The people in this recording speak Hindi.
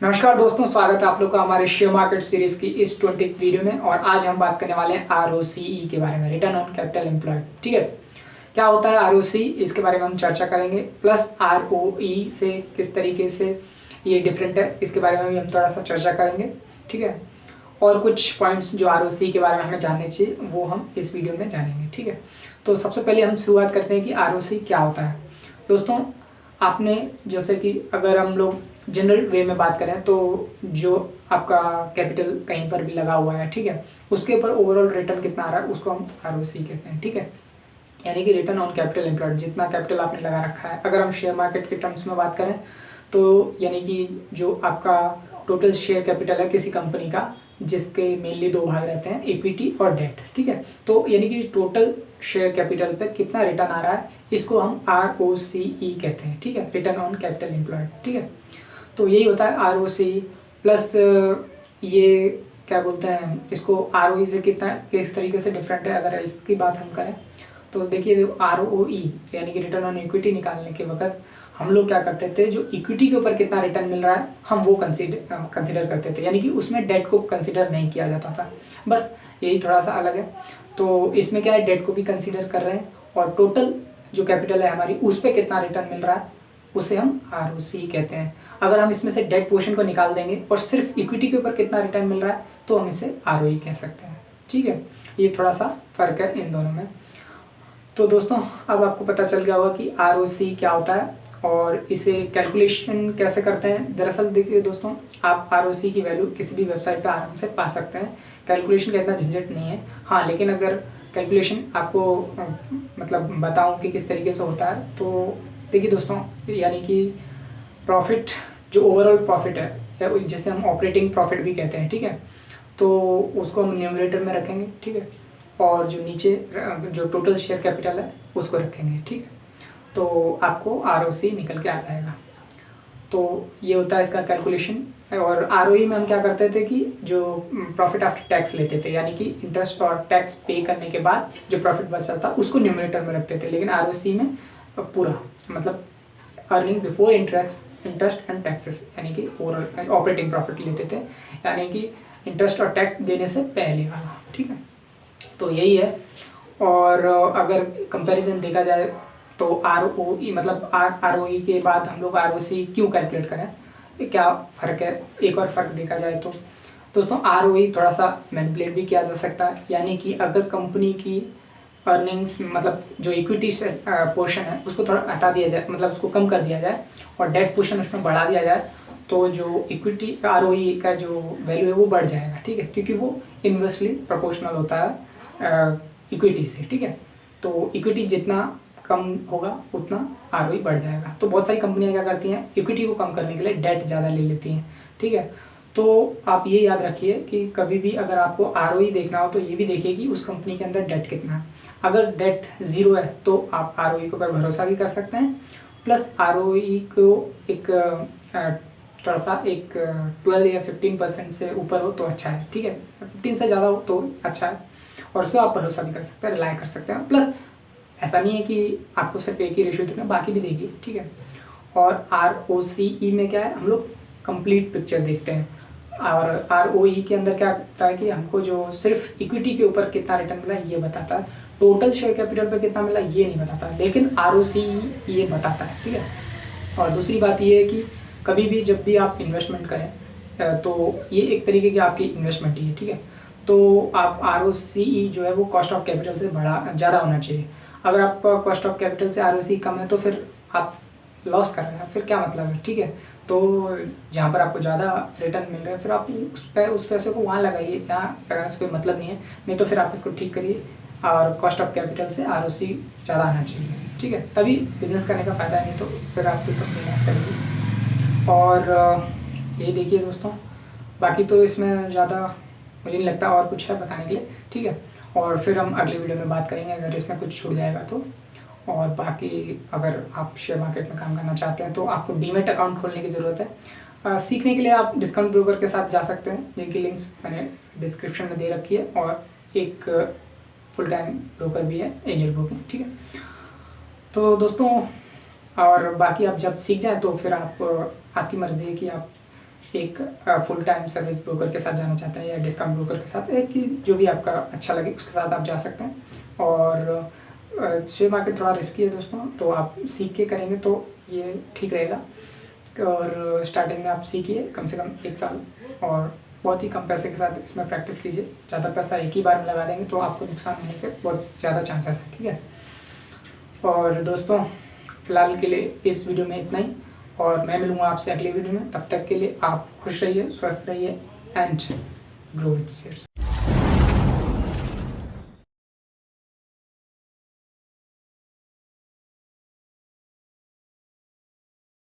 नमस्कार दोस्तों, स्वागत है आप लोग का हमारे शेयर मार्केट सीरीज की इस 20th वीडियो में। और आज हम बात करने वाले हैं आरओसीई के बारे में, रिटर्न ऑन कैपिटल एम्प्लॉयड। ठीक है, क्या होता है आरओसी, इसके बारे में हम चर्चा करेंगे। प्लस आरओई से किस तरीके से ये डिफरेंट है, इसके बारे में भी हम थोड़ा सा चर्चा करेंगे। ठीक है, और कुछ पॉइंट्स जो आरओसी के बारे में हमें जानने चाहिए वो हम इस वीडियो में जानेंगे। ठीक है, तो सबसे पहले हम शुरुआत करते हैं कि आरओसी क्या होता है। दोस्तों, आपने जैसे कि अगर हम लोग जनरल वे में बात करें तो जो आपका कैपिटल कहीं पर भी लगा हुआ है, ठीक है, उसके ऊपर ओवरऑल रिटर्न कितना आ रहा है उसको हम आरओसी कहते हैं। ठीक है, यानी कि रिटर्न ऑन कैपिटल एम्प्लॉयड, जितना कैपिटल आपने लगा रखा है। अगर हम शेयर मार्केट के टर्म्स में बात करें तो यानी कि जो आपका टोटल शेयर कैपिटल है किसी कंपनी का, जिसके मेनली दो भाग रहते हैं, इक्विटी और डेट। ठीक है, तो यानी कि टोटल शेयर कैपिटल पे कितना रिटर्न आ रहा है इसको हम आरओसीई कहते हैं। ठीक है, रिटर्न ऑन कैपिटल एम्प्लॉयड। ठीक है, तो यही होता है आरओसीई। प्लस ये क्या बोलते हैं इसको, आरओई से कितना किस तरीके से डिफरेंट है अगर इसकी बात हम करें तो देखिए, आरओई यानी कि रिटर्न ऑन इक्विटी निकालने के वक्त हम लोग क्या करते थे, जो इक्विटी के ऊपर कितना रिटर्न मिल रहा है हम वो कंसिडर करते थे, यानी कि उसमें डेट को कंसिडर नहीं किया जाता था। बस यही थोड़ा सा अलग है। तो इसमें क्या है, डेट को भी कंसिडर कर रहे हैं और टोटल जो कैपिटल है हमारी उस पर कितना रिटर्न मिल रहा है उसे हम आरओसी कहते हैं। अगर हम इसमें से डेट पोर्शन को निकाल देंगे और सिर्फ इक्विटी के ऊपर कितना रिटर्न मिल रहा है तो हम इसे आरओई कह सकते हैं। ठीक है, ये थोड़ा सा फर्क है इन दोनों में। तो दोस्तों, अब आपको पता चल गया होगा कि आरओसी क्या होता है और इसे कैलकुलेशन कैसे करते हैं। दरअसल देखिए दोस्तों, आप आरओसी की वैल्यू किसी भी वेबसाइट पर आराम से पा सकते हैं। कैलकुलेशन का इतना झंझट नहीं है। हाँ, लेकिन अगर कैलकुलेशन आपको मतलब बताऊं कि किस तरीके से होता है तो देखिए दोस्तों, यानी कि प्रॉफिट, जो ओवरऑल प्रॉफिट है जिसे हम ऑपरेटिंग प्रॉफिट भी कहते हैं। ठीक है, तो उसको हम न्यूमरेटर में रखेंगे। ठीक है, और जो नीचे जो टोटल शेयर कैपिटल है उसको रखेंगे। ठीक है, तो आपको आरओसी निकल के आ जाएगा। तो ये होता है इसका कैलकुलेशन। और आरओई में हम क्या करते थे कि जो प्रॉफिट आफ्टर टैक्स लेते थे, यानी कि इंटरेस्ट और टैक्स पे करने के बाद जो प्रॉफिट बचा था उसको न्यूमरेटर में रखते थे। लेकिन आरओसी में पूरा मतलब earning before interest and taxes, यानी कि ओवरऑल ऑपरेटिंग प्रॉफिट लेते थे, यानी कि इंटरेस्ट और टैक्स देने से पहले वाला। ठीक है, तो यही है। और अगर कंपैरिजन देखा जाए तो आरओई मतलब आरओई के बाद हम लोग आरओसी क्यों कैलकुलेट करें, ये क्या फ़र्क है। एक और फ़र्क देखा जाए तो दोस्तों, आरओई थोड़ा सा मैनिपुलेट भी किया जा सकता है। यानी कि अगर कंपनी की अर्निंग्स मतलब जो इक्विटी से पोर्शन है उसको थोड़ा हटा दिया जाए, मतलब उसको कम कर दिया जाए और डेट पोर्शन उसमें बढ़ा दिया जाए तो जो इक्विटी आरओई का जो वैल्यू है वो बढ़ जाएगा। ठीक है, क्योंकि वो इन्वर्सली प्रोपोर्शनल होता है इक्विटी से। ठीक है, तो इक्विटी जितना कम होगा उतना आरओई बढ़ जाएगा। तो बहुत सारी कंपनियां क्या करती हैं, इक्विटी को कम करने के लिए डेट ज़्यादा ले लेती हैं। ठीक है, तो आप ये याद रखिए कि कभी भी अगर आपको आरओई देखना हो तो ये भी देखिए कि उस कंपनी के अंदर डेट कितना है। अगर डेट ज़ीरो है तो आप आरओई के ऊपर भरोसा भी कर सकते हैं। प्लस आरओई को एक थोड़ा सा एक 12 या 15% से ऊपर हो तो अच्छा है। ठीक है, 15 से ज़्यादा हो तो अच्छा है और उस पर आप भरोसा भी कर सकते हैं, रिलाई कर सकते हैं। प्लस ऐसा नहीं है कि आपको सिर्फ एक ही रेशियो देना, बाकी भी देगी। ठीक है, और आरओसीई में क्या है, हम लोग कंप्लीट पिक्चर देखते हैं। और आरओई के अंदर क्या होता है कि हमको जो सिर्फ इक्विटी के ऊपर कितना रिटर्न मिला ये बताता है, टोटल शेयर कैपिटल पे कितना मिला ये नहीं बताता, लेकिन आरओसीई ये बताता है। ठीक है, और दूसरी बात ये है कि कभी भी जब भी आप इन्वेस्टमेंट करें तो ये एक तरीके की आपकी इन्वेस्टमेंट ही है। ठीक है, तो आप आरओसीई जो है वो कॉस्ट ऑफ कैपिटल से ज़्यादा होना चाहिए। अगर आपका कॉस्ट ऑफ कैपिटल से आरओसी कम है तो फिर आप लॉस कर रहे हैं, फिर क्या मतलब है। ठीक है, तो जहाँ पर आपको ज़्यादा रिटर्न मिल रहा है फिर आप उस पैसे को वहाँ लगाइए, यहाँ लगाने से कोई मतलब नहीं है। नहीं तो फिर आप उसको ठीक करिए और कॉस्ट ऑफ कैपिटल से आरओसी ज़्यादा आना चाहिए। ठीक है, तभी बिजनेस करने का फ़ायदा है, नहीं तो फिर आपकी कंपनी लॉस करेगी। और यही देखिए दोस्तों, बाकी तो इसमें ज़्यादा मुझे नहीं लगता और कुछ है बताने के लिए। ठीक है, और फिर हम अगली वीडियो में बात करेंगे अगर इसमें कुछ छूट जाएगा तो। और बाकी अगर आप शेयर मार्केट में काम करना चाहते हैं तो आपको डीमैट अकाउंट खोलने की ज़रूरत है। सीखने के लिए आप डिस्काउंट ब्रोकर के साथ जा सकते हैं, जिनकी लिंक्स मैंने डिस्क्रिप्शन में दे रखी है। और एक फुल टाइम ब्रोकर भी है, एंजल ब्रोकिंग। ठीक है, तो दोस्तों, और बाकी आप जब सीख जाएँ तो फिर आप आपकी मर्ज़ी है कि आप एक फुल टाइम सर्विस ब्रोकर के साथ जाना चाहते हैं या डिस्काउंट ब्रोकर के साथ, एक कि जो भी आपका अच्छा लगे उसके साथ आप जा सकते हैं। और शेयर मार्केट थोड़ा रिस्की है दोस्तों, तो आप सीख के करेंगे तो ये ठीक रहेगा। और स्टार्टिंग में आप सीखिए कम से कम 1 साल, और बहुत ही कम पैसे के साथ इसमें प्रैक्टिस कीजिए। ज़्यादा पैसा एक ही बार में लगा देंगे तो आपको नुकसान होने के बहुत ज़्यादा चांसेस हैं, ठीक है। और दोस्तों फ़िलहाल के लिए इस वीडियो में इतना ही, और मैं मिलूँगा आपसे अगले वीडियो में। तब तक के लिए आप खुश रहिए, स्वस्थ रहिए एंड ग्रो विथ शेयर्स।